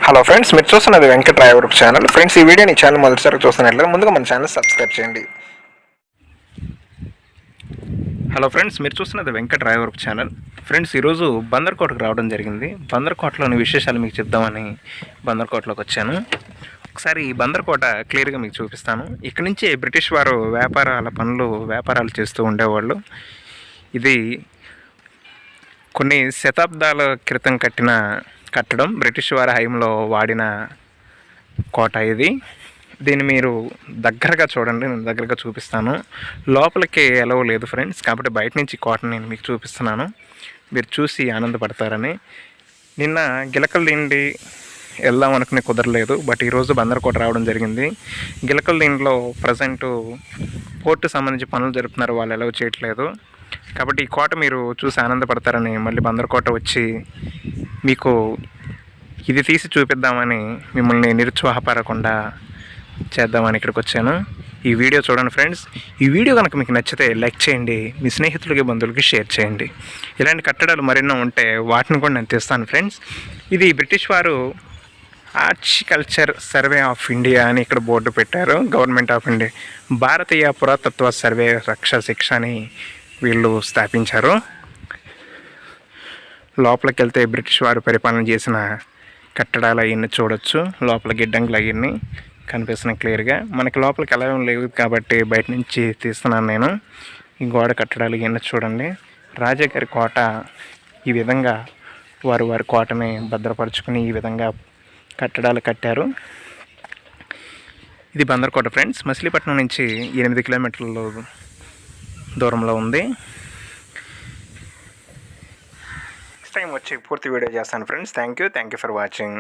Hello friends, మీరు చూస్తున్నది Venkat Rayavarapu channel. Friends, ఈ వీడియోని ఛానల్ మొదటిసారి చూస్తున్నట్లయితే ముందుగా మన ఛానల్ సబ్స్క్రైబ్ చేయండి. హలో ఫ్రెండ్స్, మీరు చూస్తున్నది వెంకట్ రాయవరపు ఛానల్. ఫ్రెండ్స్, ఈరోజు బందర్కోటకు రావడం జరిగింది. బందర్కోటలోని విశేషాలు మీకు చెప్దామని బందర్కోటలోకి వచ్చాను. ఒకసారి ఈ బందర్కోట క్లియర్గా మీకు చూపిస్తాను. ఇక్కడి నుంచే బ్రిటిష్ వారు వ్యాపారాలు చేస్తూ ఉండేవాళ్ళు. ఇది కొన్ని శతాబ్దాల క్రితం కట్టడం, బ్రిటిష్ వారి హయాంలో వాడిన కోట ఇది. దీన్ని మీరు దగ్గరగా చూడండి, నేను దగ్గరగా చూపిస్తాను. లోపలికి ఎలవ్ లేదు ఫ్రెండ్స్, కాబట్టి బయట నుంచి కోటను నేను మీకు చూపిస్తున్నాను, మీరు చూసి ఆనందపడతారని. నిన్న గిలకలదిండి వెళ్దాం అనుకునే కుదరలేదు, బట్ ఈరోజు బందర్కోట రావడం జరిగింది. గిలకలదిండిలో ప్రజెంటు పోర్టు సంబంధించి పనులు జరుపుతున్నారు, వాళ్ళు ఎలవ్ చేయట్లేదు. కాబట్టి ఈ కోట మీరు చూసి ఆనందపడతారని మళ్ళీ బందర్కోట వచ్చి మీకు ఇది తీసి చూపిద్దామని, మిమ్మల్ని నిరుత్సాహపడకుండా చేద్దామని ఇక్కడికి వచ్చాను. ఈ వీడియో చూడండి ఫ్రెండ్స్. ఈ వీడియో కనుక మీకు నచ్చితే లైక్ చేయండి, మీ స్నేహితులకి బంధువులకి షేర్ చేయండి. ఇలాంటి కట్టడాలు మరెన్నో ఉంటే వాటిని కూడా నేను తెస్తాను ఫ్రెండ్స్. ఇది బ్రిటిష్ వారు హార్టికల్చర్ సర్వే ఆఫ్ ఇండియా అని ఇక్కడ బోర్డు పెట్టారు. గవర్నమెంట్ ఆఫ్ ఇండియా భారతీయ పురాతత్వ సర్వే శిక్ష అని వీళ్ళు స్థాపించారు. లోపలికి వెళ్తే బ్రిటిష్ వారు పరిపాలన చేసిన కట్టడాలు అవన్నీ చూడొచ్చు. లోపల గిడ్డంగులు అవన్నీ కనిపిస్తున్నాయి క్లియర్గా. మనకి లోపలికి ఎలా లేవు కాబట్టి బయట నుంచి తీస్తున్నాను నేను. ఈ గోడ కట్టడాలు ఇవన్నీ చూడండి. రాజాగారి కోట ఈ విధంగా వారి కోటని భద్రపరుచుకుని ఈ విధంగా కట్టడాలు కట్టారు. ఇది బందర్కోట ఫ్రెండ్స్. మచిలీపట్నం నుంచి 8 కిలోమీటర్ల దూరంలో ఉంది. నెక్స్ట్ టైం వచ్చి పూర్తి వీడియో చేస్తాను friends. Thank you for watching.